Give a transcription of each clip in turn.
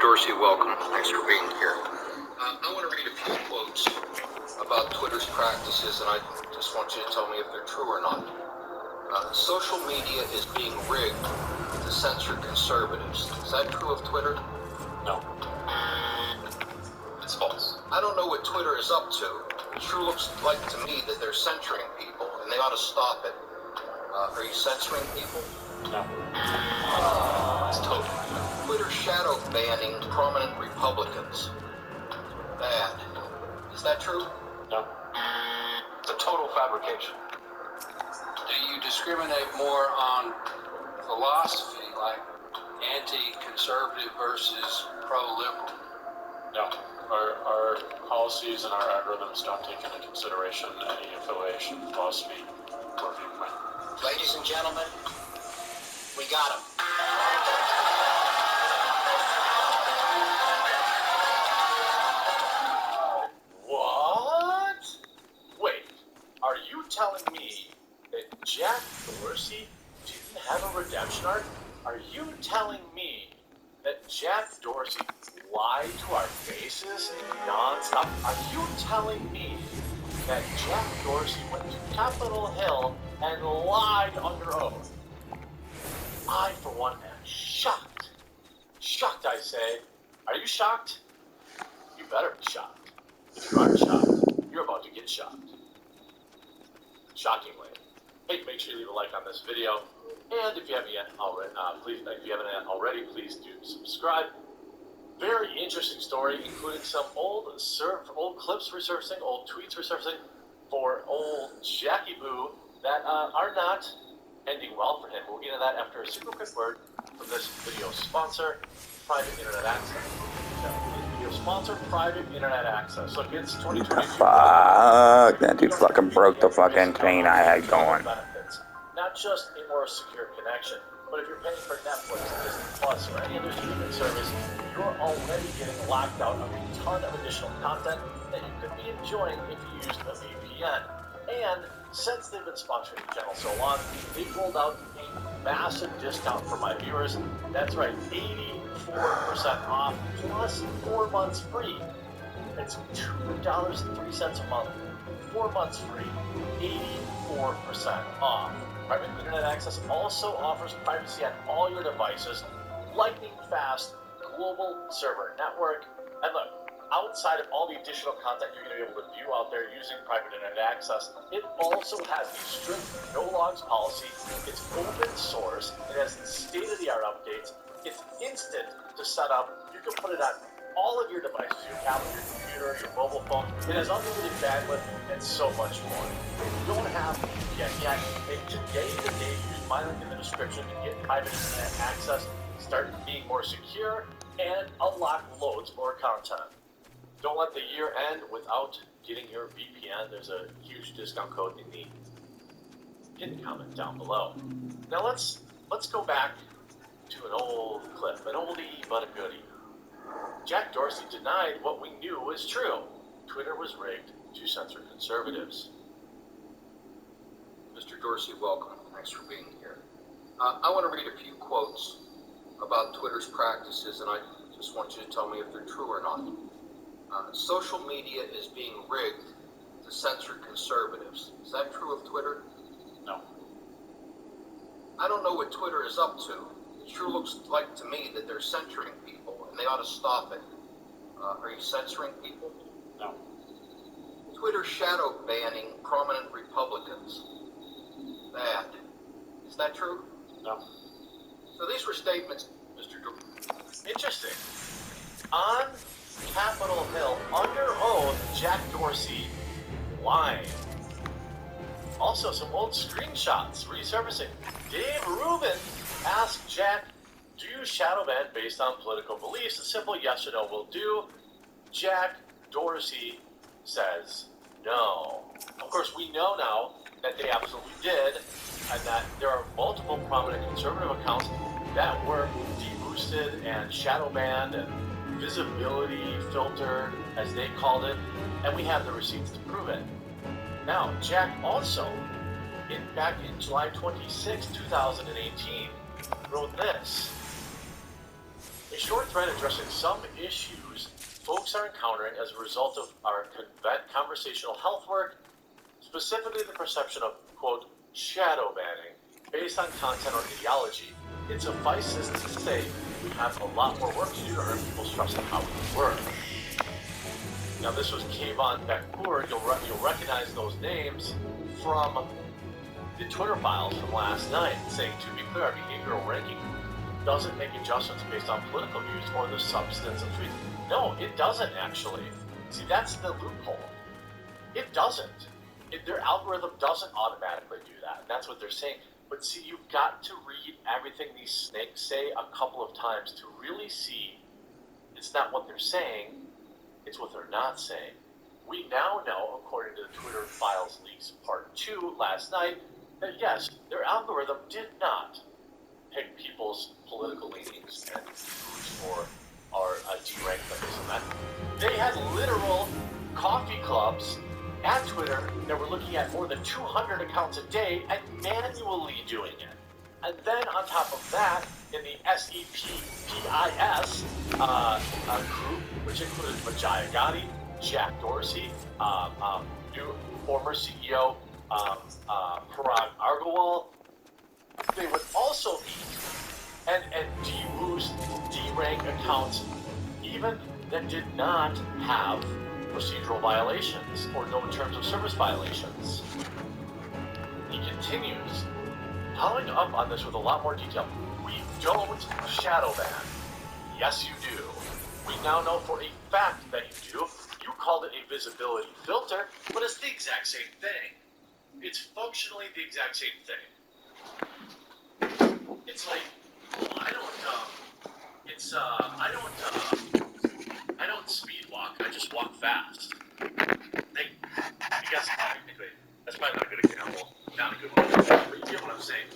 Dorsey, welcome. Thanks for being here. I want to read a few quotes about Twitter's practices, and I just want you to tell me if they're true or not. Social media is being rigged to censor conservatives. Is that true of Twitter? No. It's false. I don't know what Twitter is up to. It sure looks like to me that they're censoring people, and they ought to stop it. Are you censoring people? No. It's totally. Twitter shadow banning prominent Republicans. Bad. Is that true? No. It's a total fabrication. Do you discriminate more on philosophy, like anti-conservative versus pro-liberal? No. Our policies and our algorithms don't take into consideration any affiliation, philosophy, or viewpoint. Ladies and gentlemen, we got him. What? Wait, are you telling me that Jack Dorsey didn't have a redemption arc? Are you telling me that Jack Dorsey lied to our faces nonstop? Are you telling me that Jack Dorsey went to Capitol Hill and lied under oath? I, for one, am shocked. Shocked, I say. Are you shocked? You better be shocked. If you aren't shocked, you're about to get shocked. Shockingly. Hey, make sure you leave a like on this video. And if you haven't yet already, please do subscribe. Very interesting story, including some old clips resurfacing, old tweets resurfacing for old Jackie Boo that are not ending well for him. We'll get into that after a super quick word from this video sponsor, Private Internet Access. Sponsor Private Internet Access. Look, it's 2022. Fuck, that dude fucking broke the fucking chain I had going. Benefits. Not just a more secure connection, but if you're paying for Netflix, Disney Plus, or any other streaming service, you're already getting locked out of a ton of additional content that you could be enjoying if you used a VPN. And since they've been sponsoring the channel so long, they've rolled out a massive discount for my viewers. That's right, 84% off plus 4 months free. It's $2.03 a month, 4 months free, 84% off. Private Internet Access also offers privacy on all your devices, lightning fast global server network, and look, outside of all the additional content you're going to be able to view out there using Private Internet Access, it also has a strict no logs policy. It's open source. It has state-of-the-art updates. It's instant to set up. You can put it on all of your devices, your tablet, your computer, your mobile phone. It has unlimited bandwidth and so much more. If you don't have VPN yet, make today the day. Use my link in the description to get Private Internet Access, start being more secure, and unlock loads more content. Don't let the year end without getting your VPN. There's a huge discount code in the pinned comment down below. Now let's go back to an old clip, an oldie but a goodie. Jack Dorsey denied what we knew was true. Twitter was rigged to censor conservatives. Mr. Dorsey, welcome. Thanks for being here. I want to read a few quotes about Twitter's practices, and I just want you to tell me if they're true or not. Social media is being rigged to censor conservatives. Is that true of Twitter? No. I don't know what Twitter is up to. It sure looks like to me that they're censoring people, and they ought to stop it. Are you censoring people? No. Twitter shadow banning prominent Republicans. Bad. Is that true? No. So these were statements, Mr. Dorsey. Interesting. On Capitol Hill, under oath, Jack Dorsey lying. Also, some old screenshots resurfacing. Dave Rubin asked Jack, do you shadow ban based on political beliefs? A simple yes or no will do. Jack Dorsey says no. Of course, we know now that they absolutely did, and that there are multiple prominent conservative accounts that were deboosted and shadow banned and visibility filtered, as they called it, and we have the receipts to prove it. Now, Jack also, back in July 26, 2018, wrote this. A short thread addressing some issues folks are encountering as a result of our conversational health work, specifically the perception of, quote, shadow banning based on content or ideology. It suffices to say we have a lot more work to do to earn people's trust in how we work. Now, this was Kayvon Beckpour. You'll recognize those names from the Twitter files from last night, saying, to be clear, our behavioral ranking doesn't make adjustments based on political views or the substance of tweets. No, it doesn't actually. See, that's the loophole. It doesn't. Their algorithm doesn't automatically do that. And that's what they're saying. But see, you've got to read everything these snakes say a couple of times to really see it's not what they're saying, it's what they're not saying. We now know, according to the Twitter Files Leaks Part 2 last night, that yes, their algorithm did not pick people's political leanings and foods or derank them based on that. They had literal coffee clubs at Twitter that were looking at more than 200 accounts a day and manually doing it. And then on top of that, in the SEPPIS group, which included Vijaya Gotti, Jack Dorsey, new former CEO Parag Agrawal, they would also eat and de-boost, de-rank accounts even that did not have procedural violations or no terms of service violations. He continues, following up on this with a lot more detail. We don't shadow ban. Yes, you do. We now know for a fact that you do. You called it a visibility filter, but it's the exact same thing. It's functionally the exact same thing. It's like, I don't speed walk. I just walk fast. I guess technically, that's probably not a good example. Not a good one. But you get what I'm saying.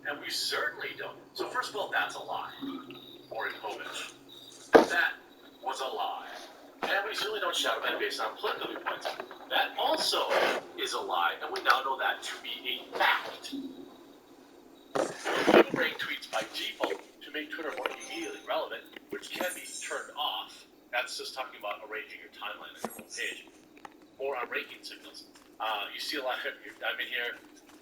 And we certainly don't. So first of all, that's a lie. Or in Polish. That was a lie. And we certainly don't shadow ban based on political viewpoints. That also is a lie, and we now know that to be a fact. You rank tweets by default to make Twitter more immediately relevant, which can be turned off. That's just talking about arranging your timeline on your home page. Or on ranking signals. You see a lot of, I'm in here,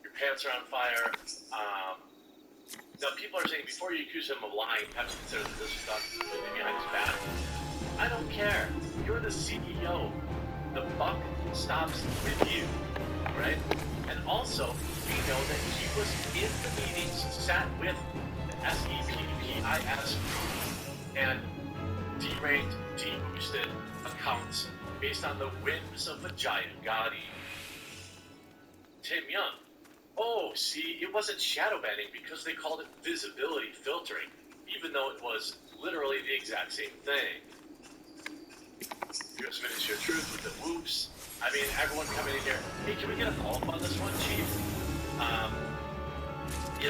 your pants are on fire. Now people are saying, before you accuse him of lying, perhaps consider that this was done completely behind his back. I don't care. You're the CEO. The buck stops with you, right? And also, we know that he was in the meetings, sat with the SEPPIS group, and deranked, de-boosted accounts based on the whims of Vijaya Gotti. Tim Young. Oh, see, it wasn't shadow banning because they called it visibility filtering, even though it was literally the exact same thing. US Ministry of Truth with the whoops. I mean, everyone coming in here, hey, can we get a follow-up on this one, Chief?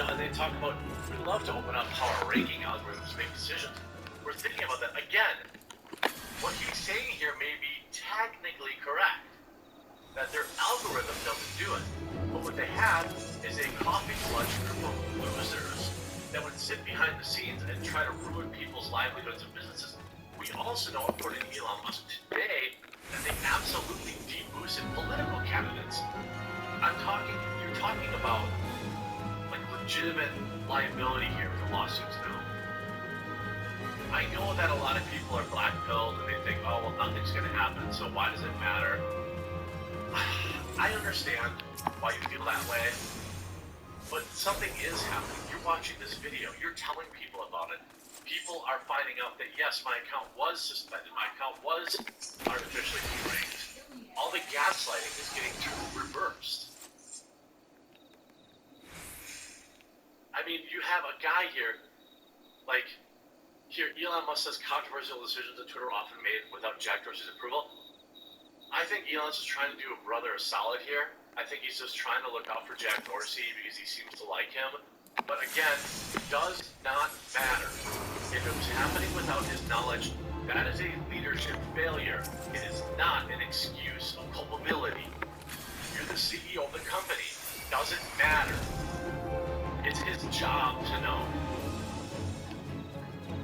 And they talk about, we'd love to open up how our ranking algorithms make decisions. We're thinking about that. Again, what he's saying here may be technically correct, that their algorithm doesn't do it. But what they have is a coffee clutch group of losers that would sit behind the scenes and try to ruin people's livelihoods and businesses. We also know, according to Elon Musk today, that they absolutely de-boosted political candidates. You're talking about like legitimate liability here for lawsuits now. I know that a lot of people are black-pilled and they think, oh, well, nothing's going to happen, so why does it matter? I understand why you feel that way, but something is happening. You're watching this video. You're telling people about it. People are finding out that, yes, my account was suspended. My account was artificially deranked. All the gaslighting is getting reversed. I mean, you have a guy here, like, here, Elon Musk says controversial decisions that Twitter often made without Jack Dorsey's approval. I think Elon's just trying to do a brother a solid here. I think he's just trying to look out for Jack Dorsey because he seems to like him. But again, it does not matter. If it was happening without his knowledge, that is a leadership failure. It is not an excuse of culpability. You're the CEO of the company. It doesn't matter. It's his job to know.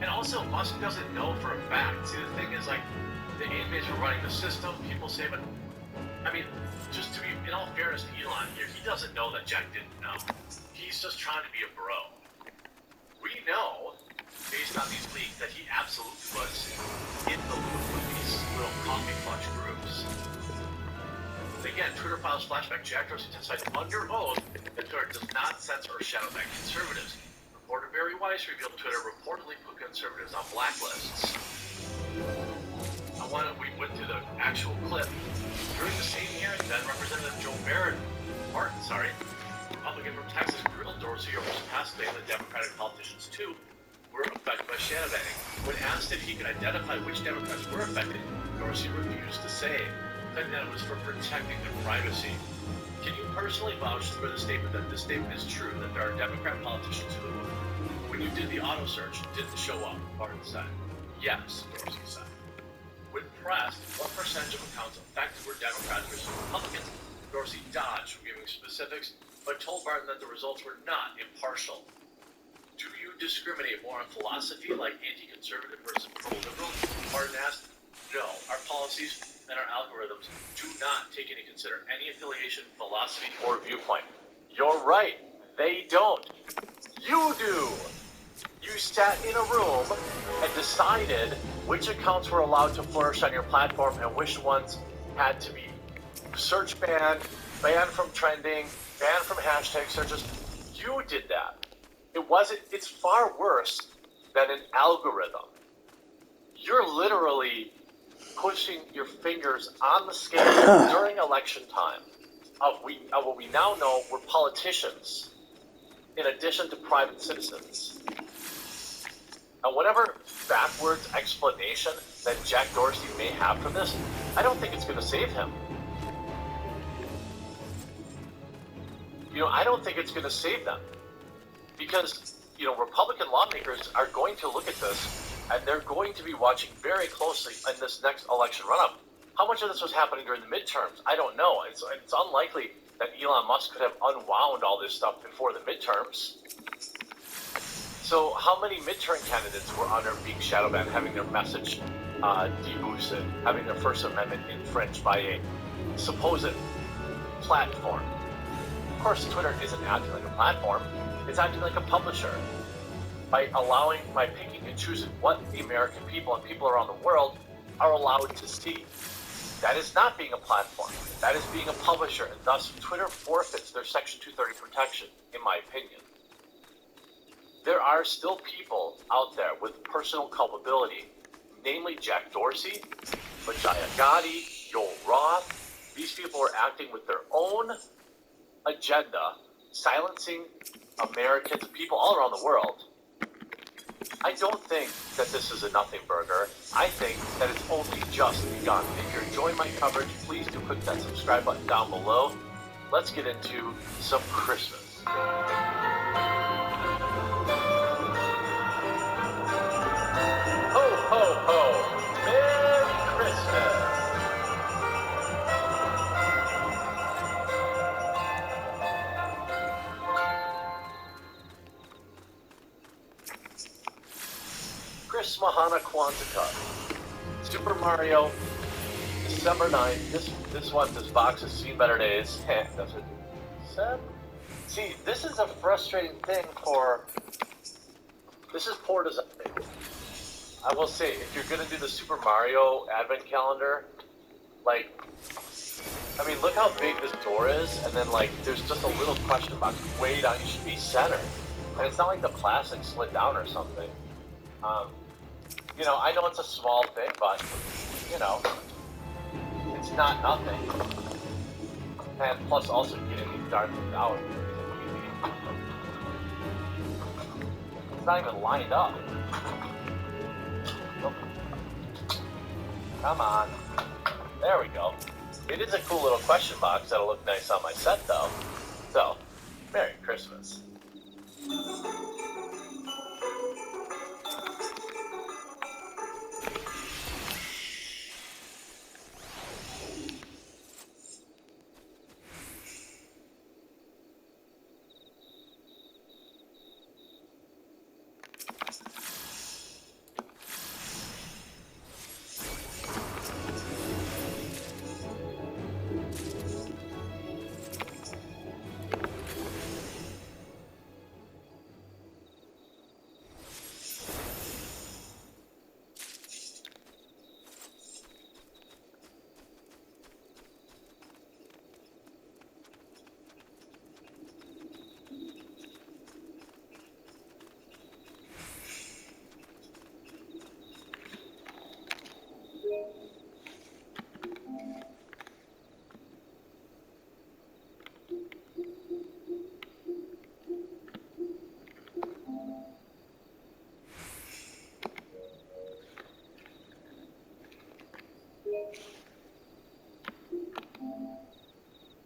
And also, Musk doesn't know for a fact. See, the thing is, like, the inmates were running the system. People say, but I mean, just to be, in all fairness to Elon here, he doesn't know that Jack didn't know. He's just trying to be a bro. We know, based on these leaks, that he absolutely was in the loop with these little coffee clutch groups. Again, Twitter files flashback. Jack Dorsey testified under oath that Twitter does not censor or shadow ban conservatives. Reporter Barry Weiss revealed Twitter reportedly put conservatives on blacklists. We went through the actual clip. During the same hearing, then Representative Joe Martin, Republican from Texas, grilled Dorsey over his past claim that Democratic politicians too were affected by shadow banning. When asked if he could identify which Democrats were affected, Dorsey refused to say, saying that it was for protecting their privacy. Can you personally vouch for the statement that this statement is true, that there are Democrat politicians who, when you did the auto search, didn't show up? Martin said. Yes, Dorsey said. When pressed, what percentage of accounts affected were Democrats versus Republicans, Dorsey dodged from giving specifics, but told Martin that the results were not impartial. Do you discriminate more on philosophy, like anti-conservative versus pro-liberal? Martin asked. No, our policies and our algorithms do not take into consider any affiliation, philosophy, or viewpoint. You're right, they don't. You do. You sat in a room and decided which accounts were allowed to flourish on your platform and which ones had to be search banned, banned from trending, banned from hashtag searches. You did that. It's far worse than an algorithm. You're literally pushing your fingers on the scale during election time of what we now know were politicians in addition to private citizens. And whatever backwards explanation that Jack Dorsey may have for this, I don't think it's going to save him. I don't think it's going to save them. Because, Republican lawmakers are going to look at this and they're going to be watching very closely in this next election run-up. How much of this was happening during the midterms? I don't know. It's unlikely that Elon Musk could have unwound all this stuff before the midterms. So how many midterm candidates were under being shadow banned, having their message deboosted, having their First Amendment infringed by a supposed platform? Of course, Twitter isn't acting like a platform. It's acting like a publisher. By picking and choosing what the American people and people around the world are allowed to see. That is not being a platform. That is being a publisher, and thus Twitter forfeits their Section 230 protection, in my opinion. There are still people out there with personal culpability, namely Jack Dorsey, Vijaya Gotti, Joel Roth. These people are acting with their own agenda, silencing Americans, people all around the world. I don't think that this is a nothing burger. I think that it's only just begun. If you're enjoying my coverage, please do click that subscribe button down below. Let's get into some Christmas. Ho, ho, ho! Merry Christmas! Chris Mahana Quantica. Super Mario, December 9th. This box has seen better days. That's what Seb? See, this is a frustrating thing this is poor design. I will say, if you're gonna do the Super Mario advent calendar, look how big this door is, and then there's just a little question box way down. You should be centered. And it's not like the plastic slid down or something. I know it's a small thing, but, it's not nothing. And plus also getting these darn things out. It's not even lined up. Come on. There we go. It is a cool little question box that'll look nice on my set, though. So, Merry Christmas.